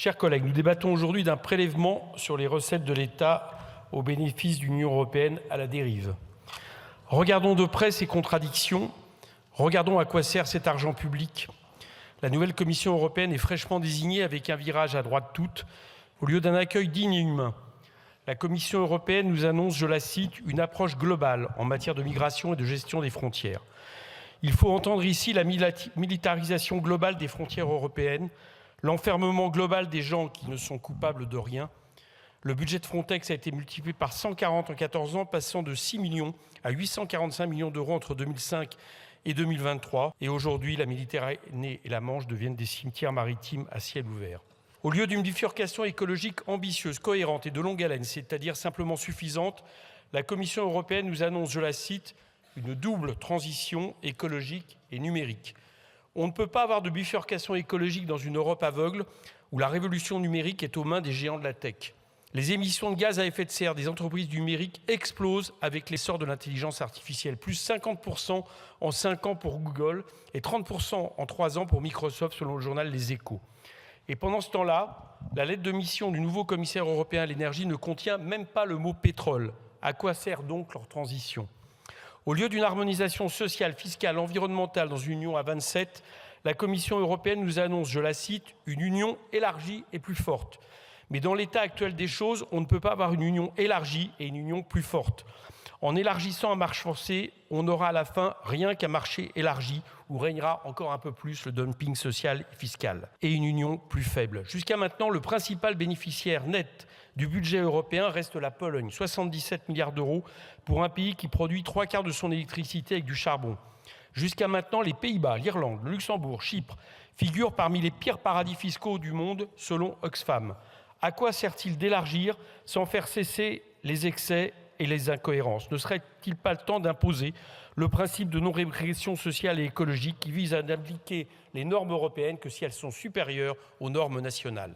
Chers collègues, nous débattons aujourd'hui d'un prélèvement sur les recettes de l'État au bénéfice de l'Union européenne à la dérive. Regardons de près ces contradictions, regardons à quoi sert cet argent public. La nouvelle Commission européenne est fraîchement désignée avec un virage à droite toute, au lieu d'un accueil digne et humain. La Commission européenne nous annonce, je la cite, une approche globale en matière de migration et de gestion des frontières. Il faut entendre ici la militarisation globale des frontières européennes, l'enfermement global des gens qui ne sont coupables de rien. Le budget de Frontex a été multiplié par 140 en 14 ans, passant de 6 millions à 845 millions d'euros entre 2005 et 2023. Et aujourd'hui, la Méditerranée et la Manche deviennent des cimetières maritimes à ciel ouvert. Au lieu d'une bifurcation écologique ambitieuse, cohérente et de longue haleine, c'est-à-dire simplement suffisante, la Commission européenne nous annonce, je la cite, une double transition écologique et numérique. On ne peut pas avoir de bifurcation écologique dans une Europe aveugle où la révolution numérique est aux mains des géants de la tech. Les émissions de gaz à effet de serre des entreprises du numérique explosent avec l'essor de l'intelligence artificielle, plus 50% en 5 ans pour Google et 30% en 3 ans pour Microsoft, selon le journal Les Échos. Et pendant ce temps-là, la lettre de mission du nouveau commissaire européen à l'énergie ne contient même pas le mot pétrole. À quoi sert donc leur transition ? Au lieu d'une harmonisation sociale, fiscale, environnementale dans une union à 27, la Commission européenne nous annonce, je la cite, une union élargie et plus forte. Mais dans l'état actuel des choses, on ne peut pas avoir une union élargie et une union plus forte. En élargissant à marche forcée, on n'aura à la fin rien qu'un marché élargi où régnera encore un peu plus le dumping social et fiscal et une union plus faible. Jusqu'à maintenant, le principal bénéficiaire net du budget européen reste la Pologne, 77 milliards d'euros pour un pays qui produit 3/4 de son électricité avec du charbon. Jusqu'à maintenant, les Pays-Bas, l'Irlande, le Luxembourg, Chypre figurent parmi les pires paradis fiscaux du monde selon Oxfam. À quoi sert-il d'élargir sans faire cesser les excès et les incohérences ? Ne serait-il pas le temps d'imposer le principe de non-régression sociale et écologique qui vise à n'appliquer les normes européennes que si elles sont supérieures aux normes nationales ?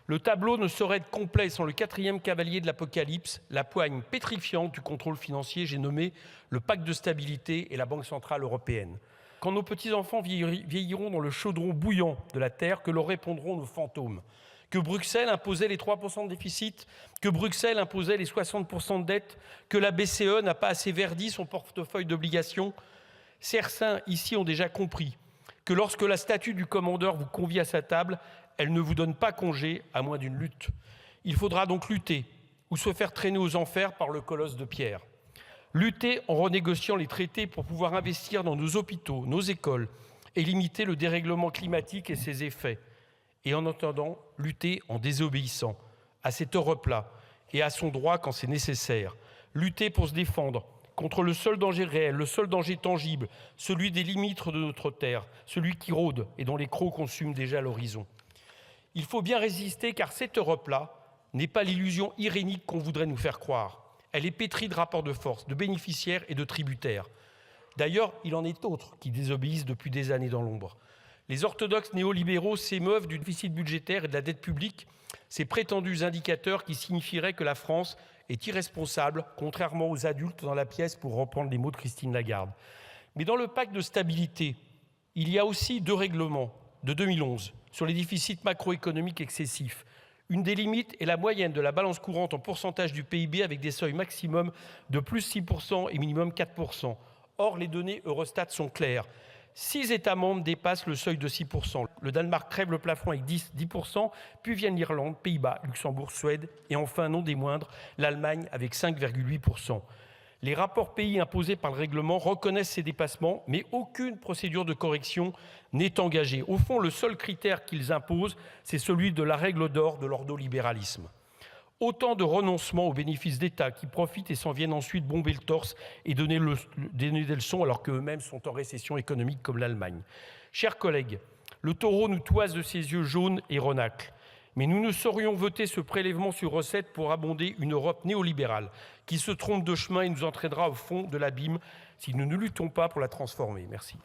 Le tableau ne saurait être complet sans le 4e cavalier de l'Apocalypse, la poigne pétrifiante du contrôle financier, j'ai nommé le pacte de stabilité et la Banque centrale européenne. Quand nos petits-enfants vieilliront dans le chaudron bouillant de la terre, que leur répondront nos fantômes ? Que Bruxelles imposait les 3% de déficit, que Bruxelles imposait les 60% de dette, que la BCE n'a pas assez verdi son portefeuille d'obligations. Certains ici ont déjà compris que lorsque la statue du commandeur vous convie à sa table, elle ne vous donne pas congé à moins d'une lutte. Il faudra donc lutter ou se faire traîner aux enfers par le colosse de pierre. Lutter en renégociant les traités pour pouvoir investir dans nos hôpitaux, nos écoles et limiter le dérèglement climatique et ses effets. Et en attendant, lutter en désobéissant à cette Europe-là et à son droit quand c'est nécessaire. Lutter pour se défendre contre le seul danger réel, le seul danger tangible, celui des limites de notre terre, celui qui rôde et dont les crocs consument déjà l'horizon. Il faut bien résister car cette Europe-là n'est pas l'illusion irénique qu'on voudrait nous faire croire. Elle est pétrie de rapports de force, de bénéficiaires et de tributaires. D'ailleurs, il en est d'autres qui désobéissent depuis des années dans l'ombre. Les orthodoxes néolibéraux s'émeuvent du déficit budgétaire et de la dette publique, ces prétendus indicateurs qui signifieraient que la France est irresponsable, contrairement aux adultes dans la pièce, pour reprendre les mots de Christine Lagarde. Mais dans le pacte de stabilité, il y a aussi 2 règlements de 2011 sur les déficits macroéconomiques excessifs. Une des limites est la moyenne de la balance courante en pourcentage du PIB avec des seuils maximum de plus 6% et minimum 4%. Or, les données Eurostat sont claires. 6 États membres dépassent le seuil de 6%. Le Danemark crève le plafond avec 10%, puis viennent l'Irlande, Pays-Bas, Luxembourg, Suède et enfin, non des moindres, l'Allemagne avec 5,8%. Les rapports pays imposés par le règlement reconnaissent ces dépassements, mais aucune procédure de correction n'est engagée. Au fond, le seul critère qu'ils imposent, c'est celui de la règle d'or de l'ordolibéralisme. Autant de renoncements aux bénéfices d'État qui profitent et s'en viennent ensuite bomber le torse et donner des leçons alors qu'eux-mêmes sont en récession économique comme l'Allemagne. Chers collègues, le taureau nous toise de ses yeux jaunes et renacle. Mais nous ne saurions voter ce prélèvement sur recettes pour abonder une Europe néolibérale qui se trompe de chemin et nous entraînera au fond de l'abîme si nous ne luttons pas pour la transformer. Merci.